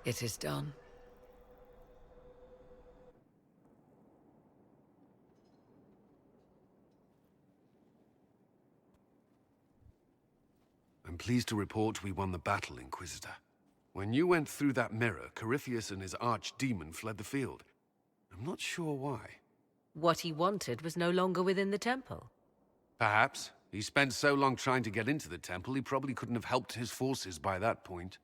It is done. I'm pleased to report we won the battle, Inquisitor. When you went through that mirror, Corypheus and his archdemon fled the field. I'm not sure why. What he wanted was no longer within the temple. Perhaps. He spent so long trying to get into the temple, he probably couldn't have helped his forces by that point.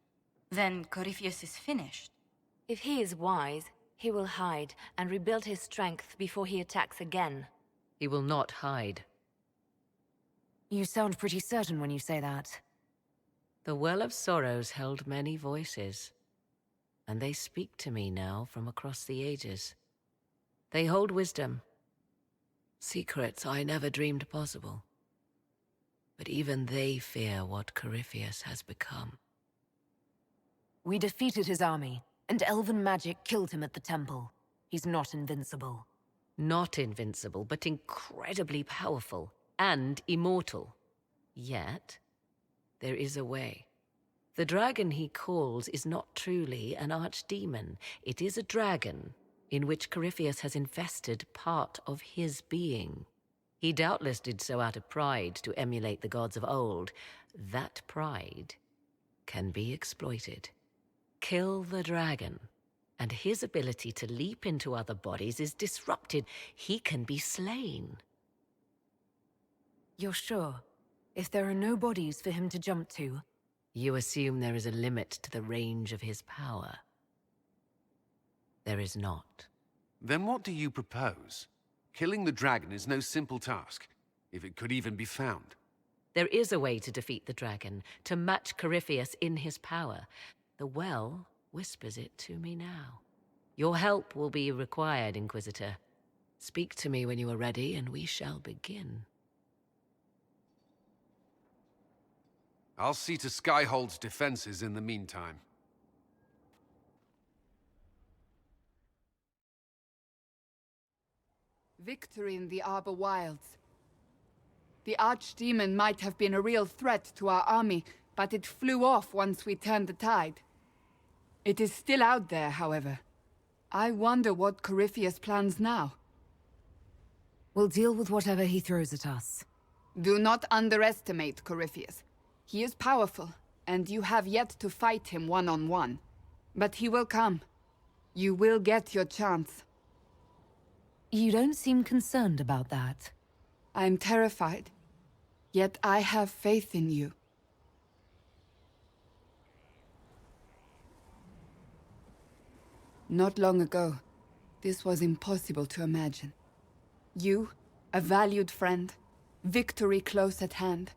Then Corypheus is finished. If he is wise, he will hide and rebuild his strength before he attacks again. He will not hide. You sound pretty certain when you say that. The Well of Sorrows held many voices, and they speak to me now from across the ages. They hold wisdom. Secrets I never dreamed possible. But even they fear what Corypheus has become. We defeated his army, and elven magic killed him at the temple. He's not invincible. Not invincible, but incredibly powerful and immortal. Yet, there is a way. The dragon he calls is not truly an archdemon. It is a dragon in which Corypheus has invested part of his being. He doubtless did so out of pride to emulate the gods of old. That pride can be exploited. Kill the dragon, and his ability to leap into other bodies is disrupted. He can be slain. You're sure? If there are no bodies for him to jump to? You assume there is a limit to the range of his power. There is not. Then what do you propose? Killing the dragon is no simple task, if it could even be found. There is a way to defeat the dragon, to match Corypheus in his power. The well whispers it to me now. Your help will be required, Inquisitor. Speak to me when you are ready, and we shall begin. I'll see to Skyhold's defenses in the meantime. Victory in the Arbor Wilds. The archdemon might have been a real threat to our army, but it flew off once we turned the tide. It is still out there, however. I wonder what Corypheus plans now. We'll deal with whatever he throws at us. Do not underestimate Corypheus. He is powerful, and you have yet to fight him one-on-one. But he will come. You will get your chance. You don't seem concerned about that. I'm terrified. Yet I have faith in you. Not long ago, this was impossible to imagine. You, a valued friend, victory close at hand.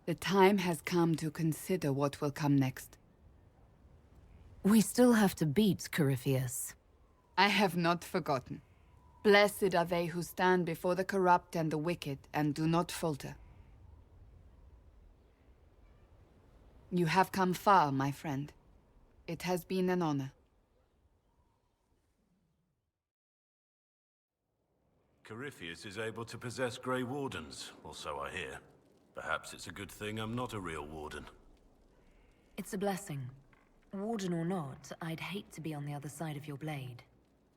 The time has come to consider what will come next. We still have to beat Corypheus. I have not forgotten. Blessed are they who stand before the corrupt and the wicked and do not falter. You have come far, my friend. It has been an honor. Corypheus is able to possess Grey Wardens, or so I hear. Perhaps it's a good thing I'm not a real Warden. It's a blessing. Warden or not, I'd hate to be on the other side of your blade.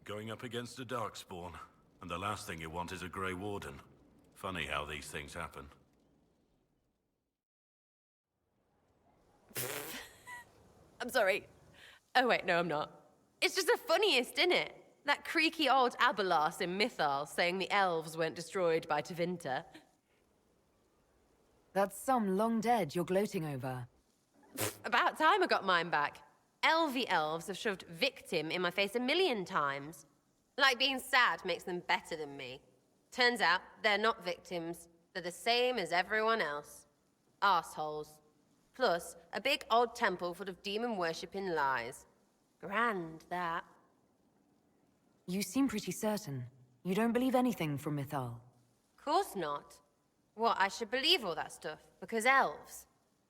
Going up against a Darkspawn, and the last thing you want is a Grey Warden. Funny how these things happen. I'm sorry. Oh wait, no I'm not. It's just the funniest, isn't it? That creaky old Abelas in Mythal saying the elves weren't destroyed by Tevinter. That's some long dead you're gloating over. About time I got mine back. Elvie elves have shoved victim in my face 1,000,000 times. Like being sad makes them better than me. Turns out they're not victims. They're the same as everyone else. Arseholes. Plus, a big old temple full of demon-worshipping lies. Grand, that. You seem pretty certain. You don't believe anything from Mythal. Course not. What, I should believe all that stuff? Because elves?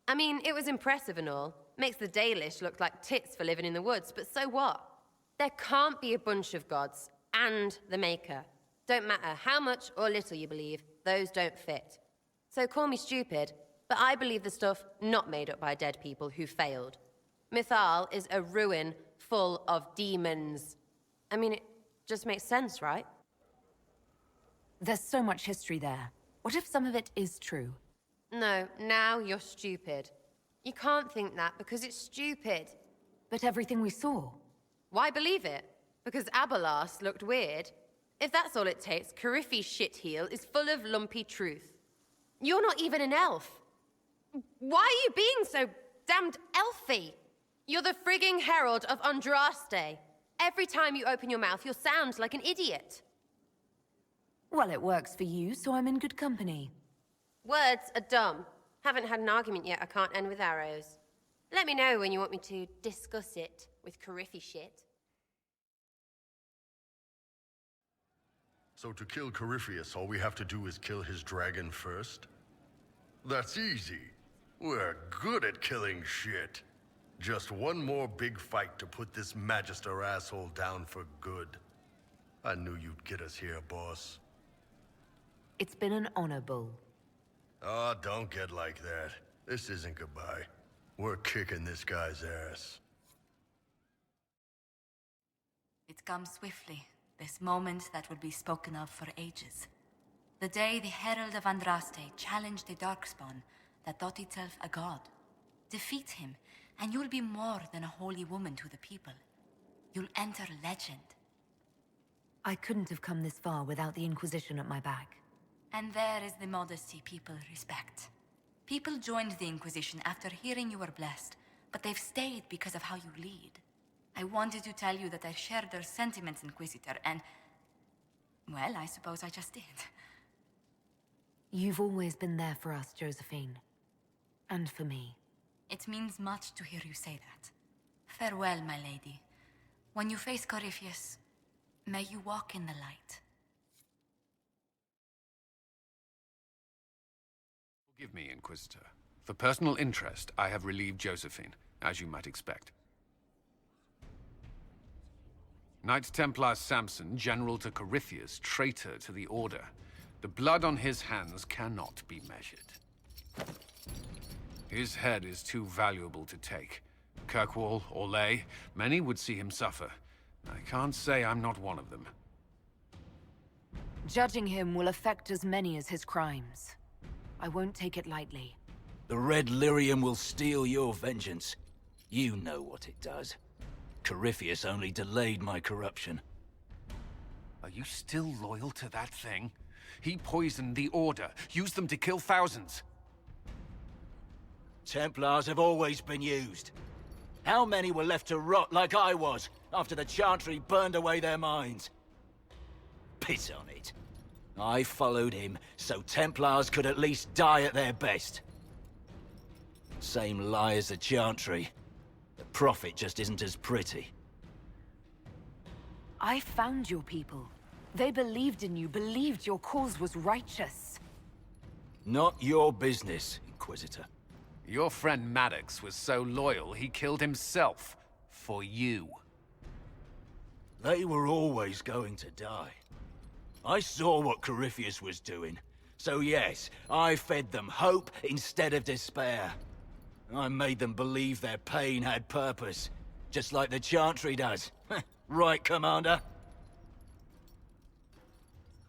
I mean, it was impressive and all. Makes the Dalish look like tits for living in the woods, but so what? There can't be a bunch of gods and the Maker. Don't matter how much or little you believe, those don't fit. So call me stupid, but I believe the stuff not made up by dead people who failed. Mythal is a ruin full of demons. I mean, it just makes sense, right? There's so much history there. What if some of it is true? No, now you're stupid. You can't think that because it's stupid. But everything we saw. Why believe it? Because Abelas looked weird. If that's all it takes, Coryphe's shitheel is full of lumpy truth. You're not even an elf. Why are you being so damned elfy? You're the frigging herald of Andraste. Every time you open your mouth, you'll sound like an idiot. Well, it works for you, so I'm in good company. Words are dumb. Haven't had an argument yet I can't end with arrows. Let me know when you want me to discuss it with Coryphe shit. So to kill Corypheus, all we have to do is kill his dragon first? That's easy. We're good at killing shit. Just one more big fight to put this Magister asshole down for good. I knew you'd get us here, boss. It's been an honor, Bull. Oh, don't get like that. This isn't goodbye. We're kicking this guy's ass. It comes swiftly, this moment that will be spoken of for ages. The day the Herald of Andraste challenged the Darkspawn that thought itself a god. Defeat him, and you'll be more than a holy woman to the people. You'll enter legend. I couldn't have come this far without the Inquisition at my back. And there is the modesty people respect. People joined the Inquisition after hearing you were blessed, but they've stayed because of how you lead. I wanted to tell you that I shared their sentiments, Inquisitor, and... well, I suppose I just did. You've always been there for us, Josephine. And for me. It means much to hear you say that. Farewell, my lady. When you face Corypheus, may you walk in the light. Forgive me, Inquisitor. For personal interest, I have relieved Josephine, as you might expect. Knight Templar Samson, General to Corypheus, traitor to the Order. The blood on his hands cannot be measured. His head is too valuable to take. Kirkwall, Orlais, many would see him suffer. I can't say I'm not one of them. Judging him will affect as many as his crimes. I won't take it lightly. The Red Lyrium will steal your vengeance. You know what it does. Corypheus only delayed my corruption. Are you still loyal to that thing? He poisoned the Order, used them to kill thousands. Templars have always been used. How many were left to rot like I was, after the Chantry burned away their minds? Piss on it. I followed him, so Templars could at least die at their best. Same lie as the Chantry. The Prophet just isn't as pretty. I found your people. They believed in you, believed your cause was righteous. Not your business, Inquisitor. Your friend Maddox was so loyal, he killed himself. For you. They were always going to die. I saw what Corypheus was doing. So yes, I fed them hope instead of despair. I made them believe their pain had purpose, just like the Chantry does. Right, Commander?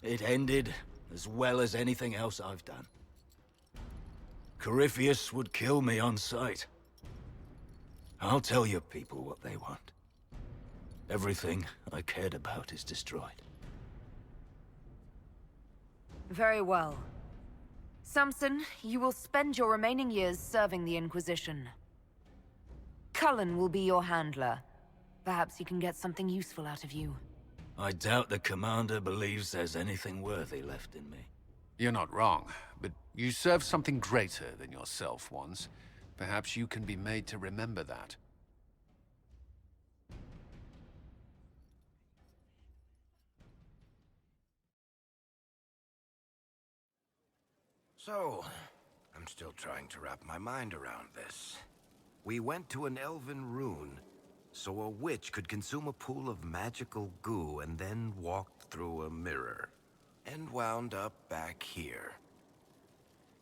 It ended as well as anything else I've done. Corypheus would kill me on sight. I'll tell your people what they want. Everything I cared about is destroyed. Very well. Samson, you will spend your remaining years serving the Inquisition. Cullen will be your handler. Perhaps he can get something useful out of you. I doubt the Commander believes there's anything worthy left in me. You're not wrong, but you served something greater than yourself once. Perhaps you can be made to remember that. So, I'm still trying to wrap my mind around this. We went to an elven rune, so a witch could consume a pool of magical goo and then walked through a mirror. And wound up back here.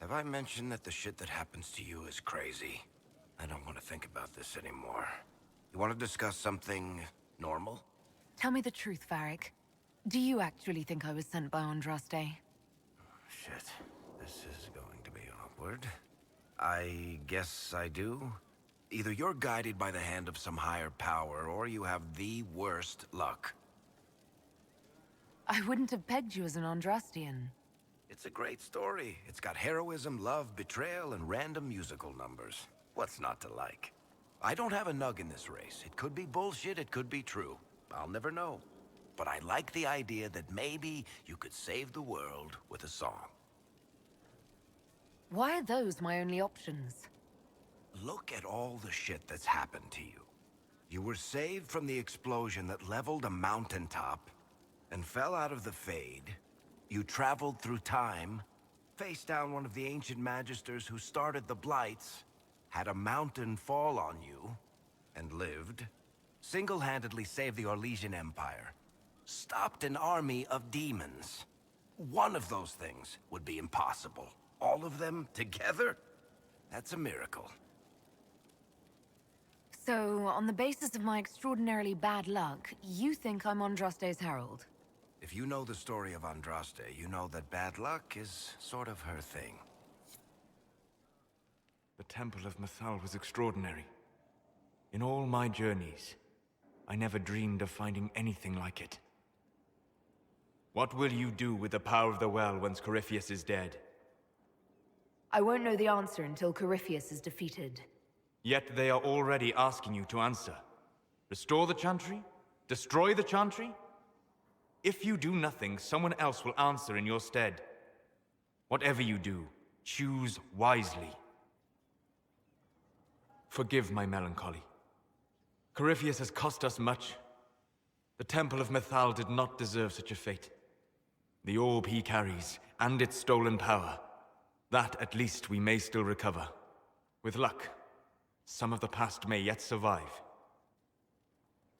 Have I mentioned that the shit that happens to you is crazy? I don't want to think about this anymore. You want to discuss something normal? Tell me the truth, Varric. Do you actually think I was sent by Andraste? Shit. This is going to be awkward. I guess I do. Either you're guided by the hand of some higher power, or you have the worst luck. I wouldn't have pegged you as an Andrastian. It's a great story. It's got heroism, love, betrayal, and random musical numbers. What's not to like? I don't have a nug in this race. It could be bullshit, it could be true. I'll never know. But I like the idea that maybe you could save the world with a song. Why are those my only options? Look at all the shit that's happened to you. You were saved from the explosion that leveled a mountaintop and fell out of the Fade. You traveled through time, faced down one of the ancient magisters who started the Blights, had a mountain fall on you, and lived. Single-handedly saved the Orlesian Empire. Stopped an army of demons. One of those things would be impossible. All of them together? That's a miracle. So, on the basis of my extraordinarily bad luck, you think I'm Andraste's herald? If you know the story of Andraste, you know that bad luck is sort of her thing. The Temple of Mythal was extraordinary. In all my journeys, I never dreamed of finding anything like it. What will you do with the power of the well once Corypheus is dead? I won't know the answer until Corypheus is defeated. Yet they are already asking you to answer. Restore the Chantry? Destroy the Chantry? If you do nothing, someone else will answer in your stead. Whatever you do, choose wisely. Forgive my melancholy. Corypheus has cost us much. The Temple of Mythal did not deserve such a fate. The orb he carries, and its stolen power, that at least we may still recover. With luck, some of the past may yet survive.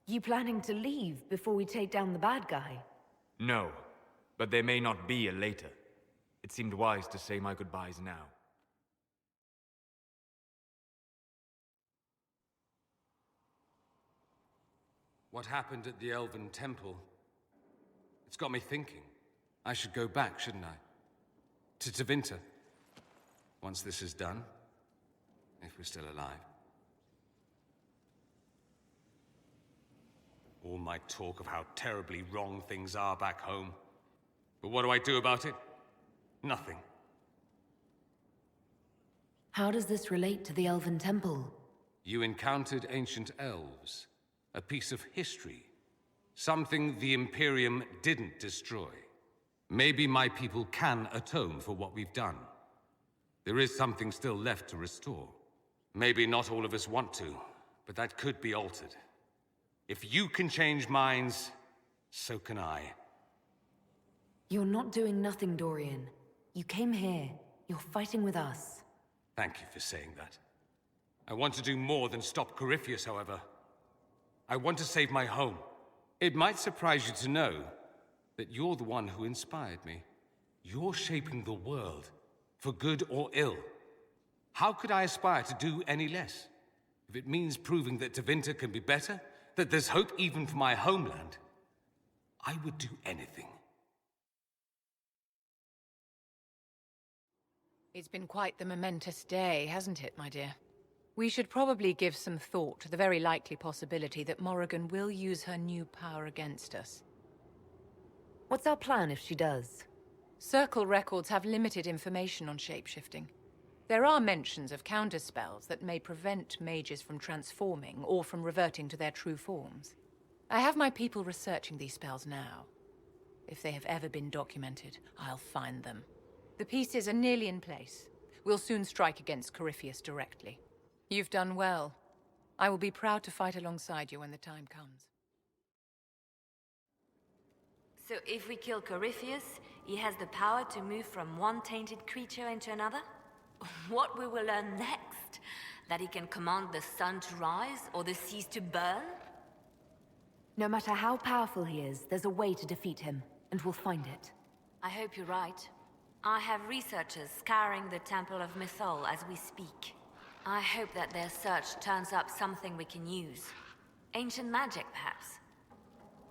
You planning to leave before we take down the bad guy? No, but there may not be a later. It seemed wise to say my goodbyes now. What happened at the Elven Temple? It's got me thinking. I should go back, shouldn't I? To Tevinter. Once this is done. If we're still alive. All my talk of how terribly wrong things are back home. But what do I do about it? Nothing. How does this relate to the Elven Temple? You encountered ancient elves. A piece of history. Something the Imperium didn't destroy. Maybe my people can atone for what we've done. There is something still left to restore. Maybe not all of us want to, but that could be altered. If you can change minds, so can I. You're not doing nothing, Dorian. You came here. You're fighting with us. Thank you for saying that. I want to do more than stop Corypheus, however. I want to save my home. It might surprise you to know that you're the one who inspired me. You're shaping the world, for good or ill. How could I aspire to do any less? If it means proving that Tevinter can be better, that there's hope even for my homeland, I would do anything. It's been quite the momentous day, hasn't it, my dear? We should probably give some thought to the very likely possibility that Morrigan will use her new power against us. What's our plan if she does? Circle records have limited information on shapeshifting. There are mentions of counterspells that may prevent mages from transforming or from reverting to their true forms. I have my people researching these spells now. If they have ever been documented, I'll find them. The pieces are nearly in place. We'll soon strike against Corypheus directly. You've done well. I will be proud to fight alongside you when the time comes. So if we kill Corypheus, he has the power to move from one tainted creature into another? What we will learn next? That he can command the sun to rise or the seas to burn? No matter how powerful he is, there's a way to defeat him, and we'll find it. I hope you're right. I have researchers scouring the Temple of Mythal as we speak. I hope that their search turns up something we can use. Ancient magic, perhaps?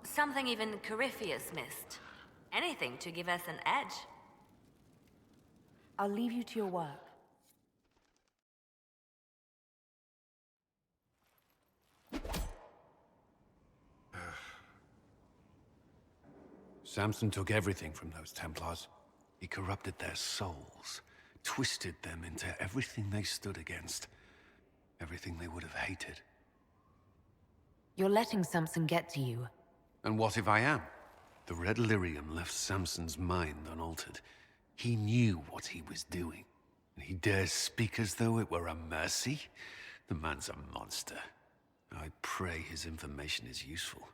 Something even Corypheus missed. Anything to give us an edge. I'll leave you to your work. Samson took everything from those Templars. He corrupted their souls, twisted them into everything they stood against, everything they would have hated. You're letting Samson get to you. And what if I am? The red lyrium left Samson's mind unaltered. He knew what he was doing, and he dares speak as though it were a mercy? The man's a monster. I pray his information is useful.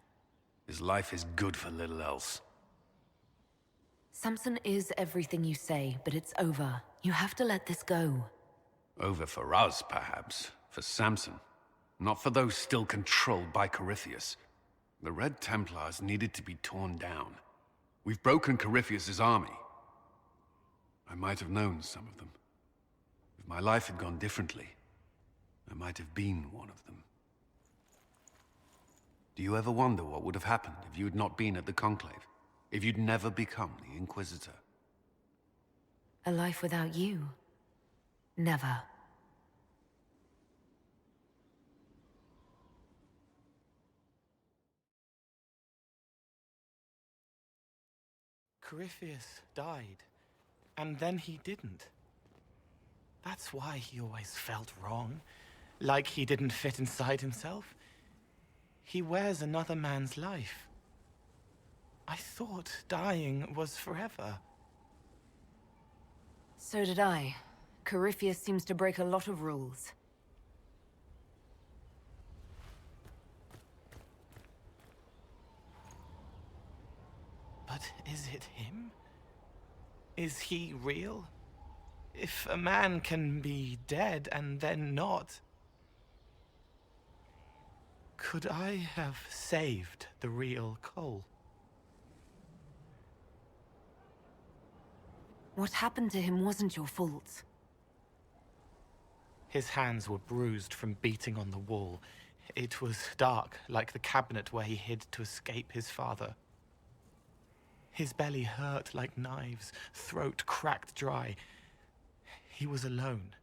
His life is good for little else. Samson is everything you say, but it's over. You have to let this go. Over for us, perhaps. For Samson. Not for those still controlled by Corypheus. The Red Templars needed to be torn down. We've broken Corypheus's army. I might have known some of them. If my life had gone differently, I might have been one of them. Do you ever wonder what would have happened if you had not been at the Conclave? If you'd never become the Inquisitor? A life without you? Never. Corypheus died, and then he didn't. That's why he always felt wrong, like he didn't fit inside himself. He wears another man's life. I thought dying was forever. So did I. Corypheus seems to break a lot of rules. But is it him? Is he real? If a man can be dead and then not... Could I have saved the real Cole? What happened to him wasn't your fault. His hands were bruised from beating on the wall. It was dark, like the cabinet where he hid to escape his father. His belly hurt like knives, throat cracked dry. He was alone.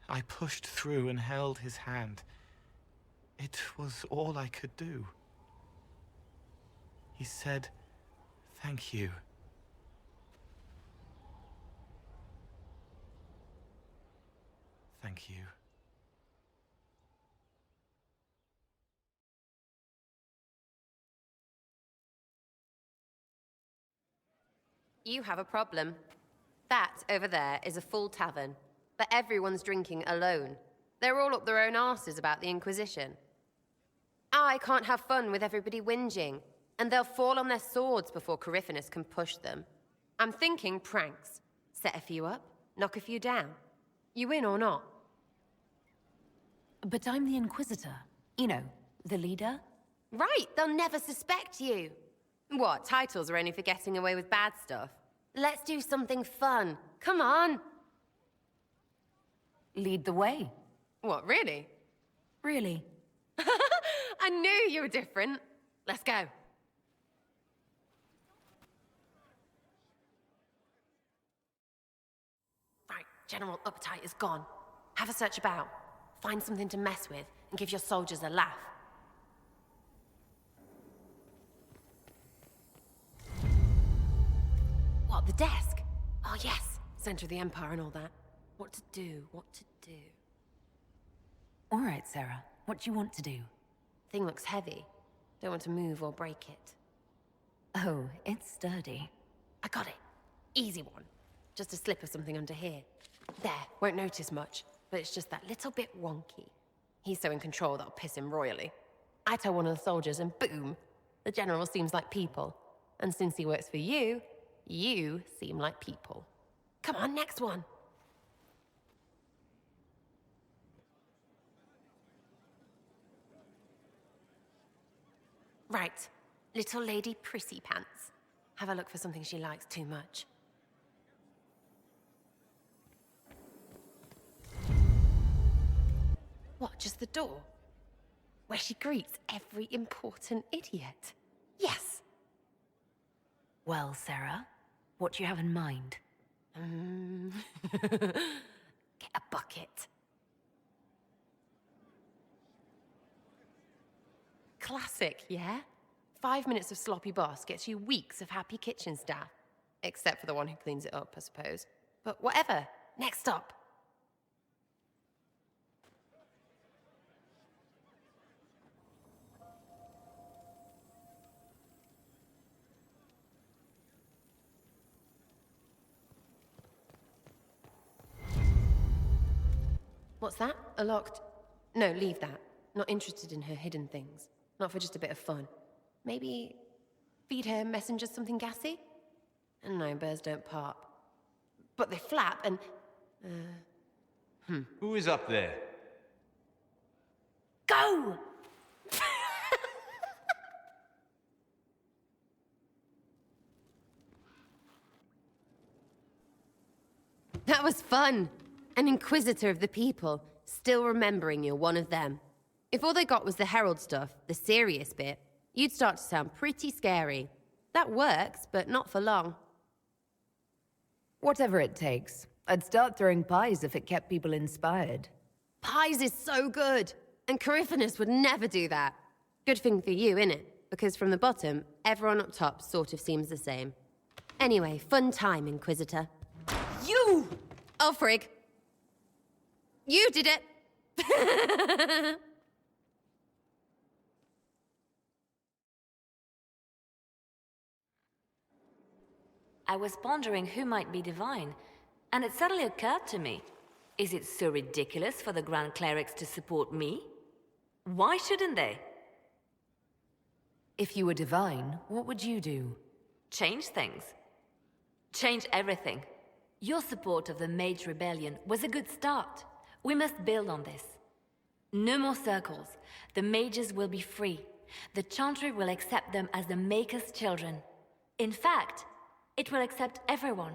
I pushed through and held his hand. It was all I could do. He said, "Thank you." Thank you. You have a problem. That over there is a full tavern, but everyone's drinking alone. They're all up their own arses about the Inquisition. I can't have fun with everybody whinging, and they'll fall on their swords before Corypheus can push them. I'm thinking pranks. Set a few up, knock a few down. You in or not? But I'm the Inquisitor. You know, the leader. Right, they'll never suspect you. What, titles are only for getting away with bad stuff? Let's do something fun. Come on. Lead the way. What, really? Really? I knew you were different. Let's go. Right, general appetite is gone. Have a search about. Find something to mess with and give your soldiers a laugh. What, the desk? Oh yes, center of the Empire and all that. What to do, what to do. All right, Sarah. What do you want to do? Thing looks heavy. Don't want to move or break it. Oh, it's sturdy. I got it. Easy one. Just a slip of something under here. There, won't notice much, but it's just that little bit wonky. He's so in control that'll piss him royally. I tell one of the soldiers and boom, the general seems like people. And since he works for you, you seem like people. Come on, next one. Right, little lady prissy pants. Have a look for something she likes too much. What, just the door? where she greets every important idiot. Yes! Well, Sarah, what do you have in mind? Get a bucket. Classic, yeah? 5 minutes of sloppy boss gets you weeks of happy kitchen staff. Except for the one who cleans it up, I suppose. But whatever. Next stop. What's that? A locked... No, leave that. Not interested in her hidden things. Not for just a bit of fun. Maybe feed her messengers something gassy? No, birds don't pop. But they flap and... Who is up there? Go! That was fun. An Inquisitor of the people, still remembering you're one of them. If all they got was the Herald stuff, the serious bit, you'd start to sound pretty scary. That works, but not for long. Whatever it takes. I'd start throwing pies if it kept people inspired. Pies is so good, and Corypheus would never do that. Good thing for you, innit? Because from the bottom, everyone up top sort of seems the same. Anyway, fun time, Inquisitor. You! Oh, frig. You did it! I was pondering who might be divine, and it suddenly occurred to me. Is it so ridiculous for the Grand Clerics to support me? Why shouldn't they? If you were divine, what would you do? Change things. Change everything. Your support of the Mage Rebellion was a good start. We must build on this. No more circles. The mages will be free. The Chantry will accept them as the Maker's children. In fact, it will accept everyone.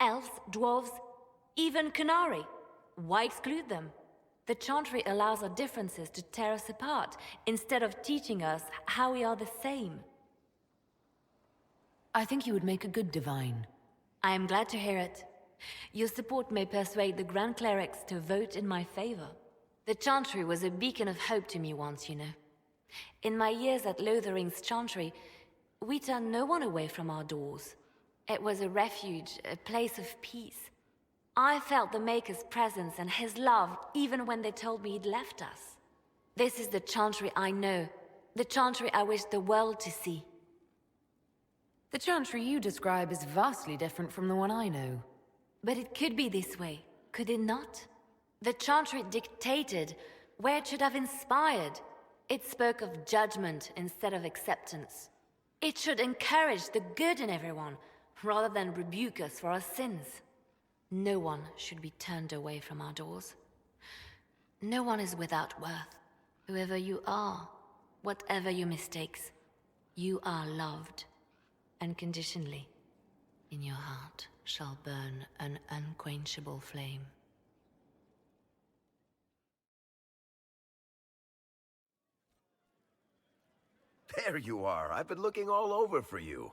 Elves, dwarves, even Canary. Why exclude them? The Chantry allows our differences to tear us apart, instead of teaching us how we are the same. I think you would make a good divine. I am glad to hear it. Your support may persuade the Grand Clerics to vote in my favor. The Chantry was a beacon of hope to me once, you know. In my years at Lothering's Chantry, we turned no one away from our doors. It was a refuge, a place of peace. I felt the Maker's presence and his love even when they told me he'd left us. This is the Chantry I know, the Chantry I wish the world to see. The Chantry you describe is vastly different from the one I know. But it could be this way, could it not? The Chantry dictated where it should have inspired. It spoke of judgment instead of acceptance. It should encourage the good in everyone, rather than rebuke us for our sins. No one should be turned away from our doors. No one is without worth. Whoever you are, whatever your mistakes, you are loved. Unconditionally, in your heart shall burn an unquenchable flame. There you are. I've been looking all over for you.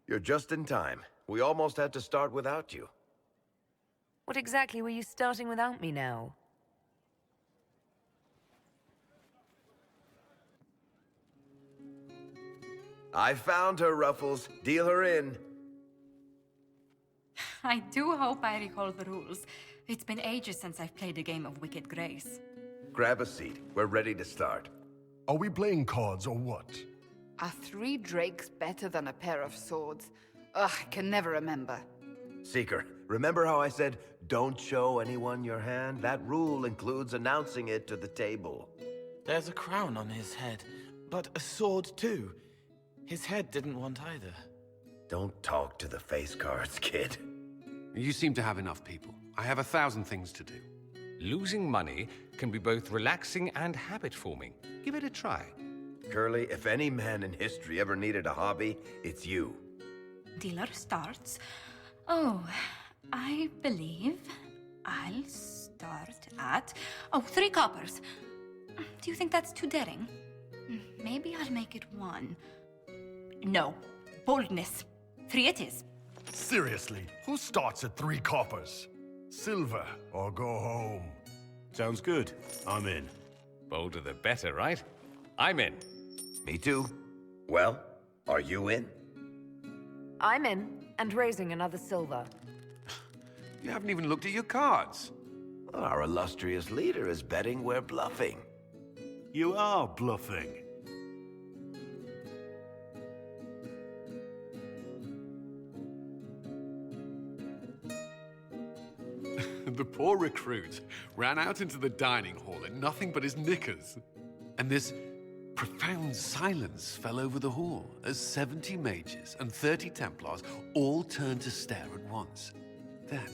You're just in time. We almost had to start without you. What exactly were you starting without me now? I found her, Ruffles. Deal her in. I do hope I recall the rules. It's been ages since I've played a game of Wicked Grace. Grab a seat. We're ready to start. Are we playing cards or what? Are 3 drakes better than a pair of swords? Ugh, I can never remember. Seeker, remember how I said, don't show anyone your hand? That rule includes announcing it to the table. There's a crown on his head, but a sword too. His head didn't want either. Don't talk to the face cards, kid. You seem to have enough people. I have 1,000 things to do. Losing money can be both relaxing and habit-forming. Give it a try. Curly, if any man in history ever needed a hobby, it's you. Dealer starts. Oh, I believe I'll start at... Oh, 3 coppers. Do you think that's too daring? Maybe I'll make it 1. No. Boldness. 3 it is. Seriously, who starts at 3 coppers? Silver or go home. Sounds good. I'm in. Bolder the better, right? I'm in. Me too. Well, are you in? I'm in, and raising another silver. You haven't even looked at your cards. Our illustrious leader is betting we're bluffing. You are bluffing. The poor recruit ran out into the dining hall in nothing but his knickers. And this profound silence fell over the hall as 70 mages and 30 Templars all turned to stare at once. Then,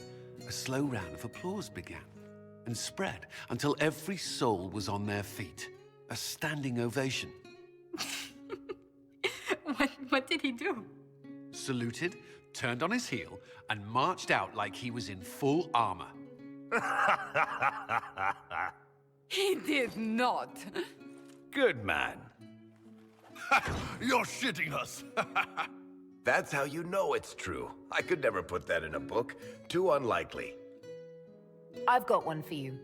a slow round of applause began and spread until every soul was on their feet. A standing ovation. What did he do? Saluted, turned on his heel, and marched out like he was in full armor. He did not. Good man. You're shitting us. That's how you know it's true. I could never put that in a book. Too unlikely. I've got one for you.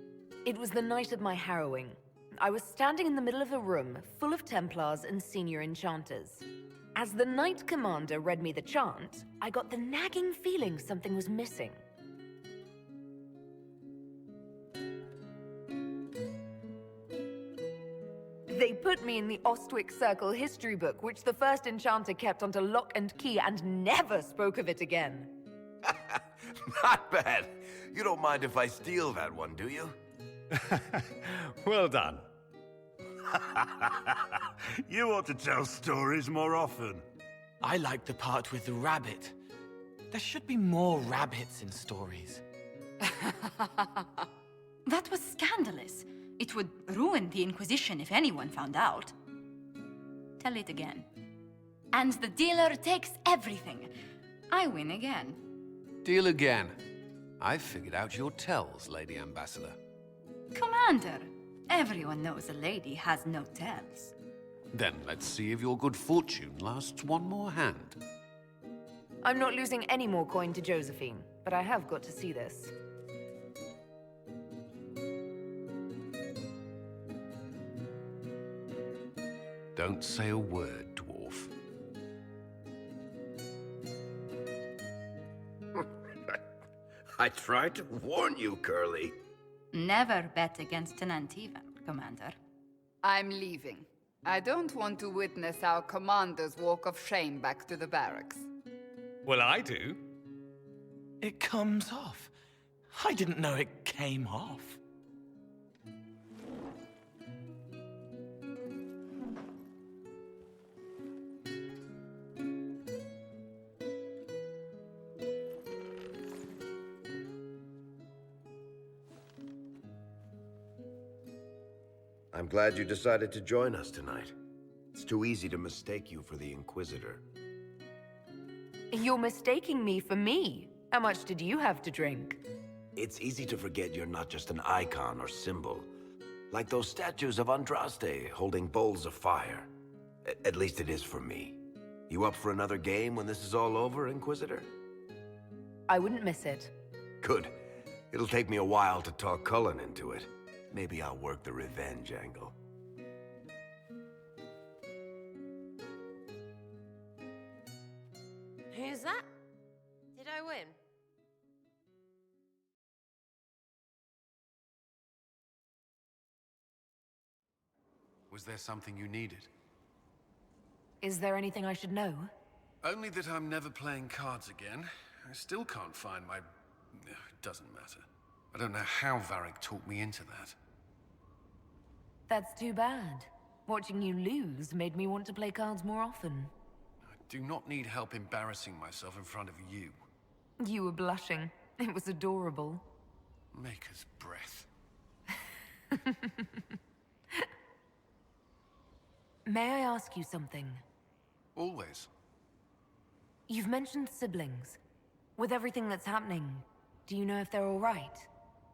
It was the night of my harrowing. I was standing in the middle of a room full of Templars and senior enchanters. As the Knight Commander read me the chant, I got the nagging feeling something was missing. They put me in the Ostwick Circle history book, which the first enchanter kept under lock and key and never spoke of it again. Not bad. You don't mind if I steal that one, do you? Well done. You ought to tell stories more often. I like the part with the rabbit. There should be more rabbits in stories. That was scandalous. It would ruin the Inquisition if anyone found out. Tell it again. And the dealer takes everything. I win again. Deal again. I've figured out your tells, Lady Ambassador. Commander, everyone knows a lady has no tells. Then let's see if your good fortune lasts one more hand. I'm not losing any more coin to Josephine, but I have got to see this. Don't say a word, dwarf. I tried to warn you, Curly. Never bet against an Antivan, Commander. I'm leaving. I don't want to witness our commander's walk of shame back to the barracks. Well, I do. It comes off. I didn't know it came off. I'm glad you decided to join us tonight. It's too easy to mistake you for the Inquisitor. You're mistaking me for me. How much did you have to drink? It's easy to forget you're not just an icon or symbol. Like those statues of Andraste holding bowls of fire. At least it is for me. You up for another game when this is all over, Inquisitor? I wouldn't miss it. Good. It'll take me a while to talk Cullen into it. Maybe I'll work the revenge angle. Who's that? Did I win? Was there something you needed? Is there anything I should know? Only that I'm never playing cards again. I still can't find my... It doesn't matter. I don't know how Varric talked me into that. That's too bad. Watching you lose made me want to play cards more often. I do not need help embarrassing myself in front of you. You were blushing. It was adorable. Maker's breath. May I ask you something? Always. You've mentioned siblings. With everything that's happening, do you know if they're all right?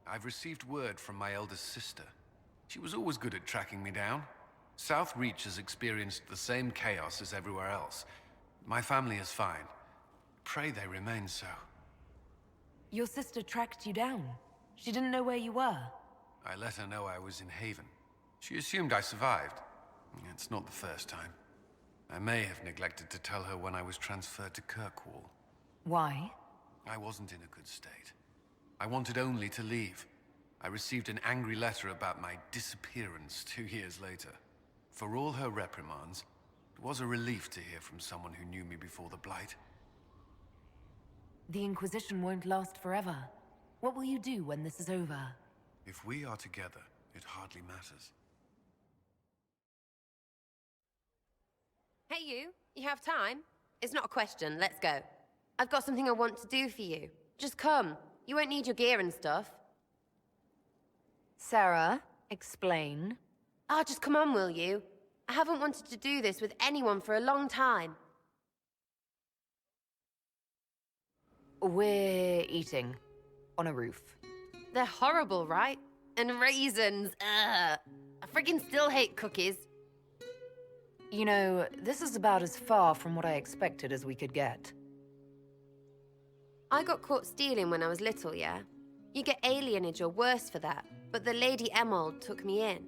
I've received word from my eldest sister. She was always good at tracking me down. South Reach has experienced the same chaos as everywhere else. My family is fine. Pray they remain so. Your sister tracked you down. She didn't know where you were. I let her know I was in Haven. She assumed I survived. It's not the first time. I may have neglected to tell her when I was transferred to Kirkwall. Why? I wasn't in a good state. I wanted only to leave. I received an angry letter about my disappearance 2 years later. For all her reprimands, it was a relief to hear from someone who knew me before the Blight. The Inquisition won't last forever. What will you do when this is over? If we are together, it hardly matters. Hey you have time? It's not a question, let's go. I've got something I want to do for you. Just come. You won't need your gear and stuff. Sarah, explain. Just come on, will you? I haven't wanted to do this with anyone for a long time. We're eating. On a roof. They're horrible, right? And raisins, ugh. I friggin' still hate cookies. You know, this is about as far from what I expected as we could get. I got caught stealing when I was little, yeah? You get alienage or worse for that, but the Lady Emerald took me in.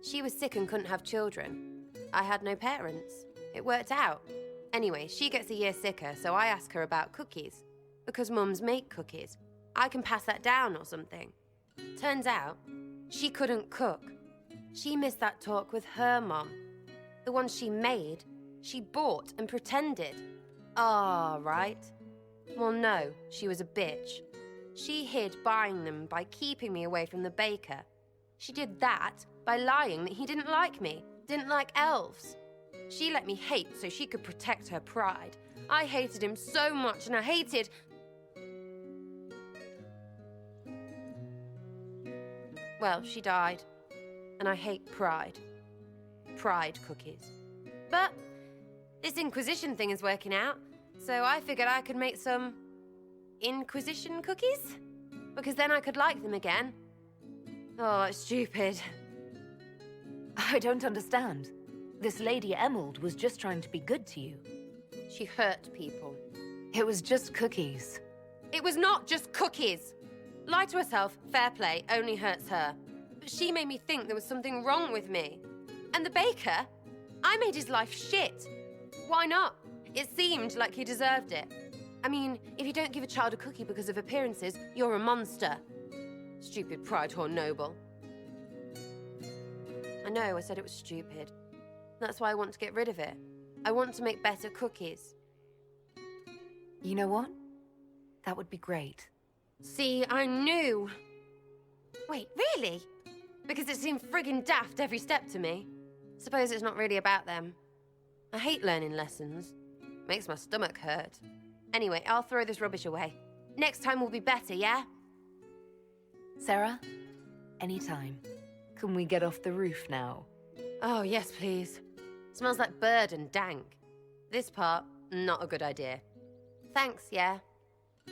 She was sick and couldn't have children. I had no parents. It worked out. Anyway, she gets a year sicker, so I ask her about cookies. Because mums make cookies. I can pass that down or something. Turns out, she couldn't cook. She missed that talk with her mom. The one she made, she bought and pretended. Right. Well, no, she was a bitch. She hid buying them by keeping me away from the baker. She did that by lying that he didn't like me, didn't like elves. She let me hate so she could protect her pride. I hated him so much, and I hated... Well, she died. And I hate pride. Pride cookies. But this Inquisition thing is working out, so I figured I could make some Inquisition cookies? Because then I could like them again. Oh, it's stupid. I don't understand. This Lady Emerald was just trying to be good to you. She hurt people. It was just cookies. It was not just cookies. Lie to herself, fair play, only hurts her. But she made me think there was something wrong with me. And the baker? I made his life shit. Why not? It seemed like he deserved it. I mean, if you don't give a child a cookie because of appearances, you're a monster. Stupid pride whore noble. I know, I said it was stupid. That's why I want to get rid of it. I want to make better cookies. You know what? That would be great. See, I knew. Wait, really? Because it seemed friggin' daft every step to me. Suppose it's not really about them. I hate learning lessons. Makes my stomach hurt. Anyway, I'll throw this rubbish away. Next time will be better, yeah? Sarah, anytime. Can we get off the roof now? Oh, yes, please. Smells like bird and dank. This part, not a good idea. Thanks, yeah.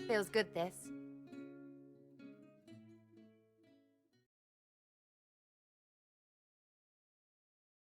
Feels good, this.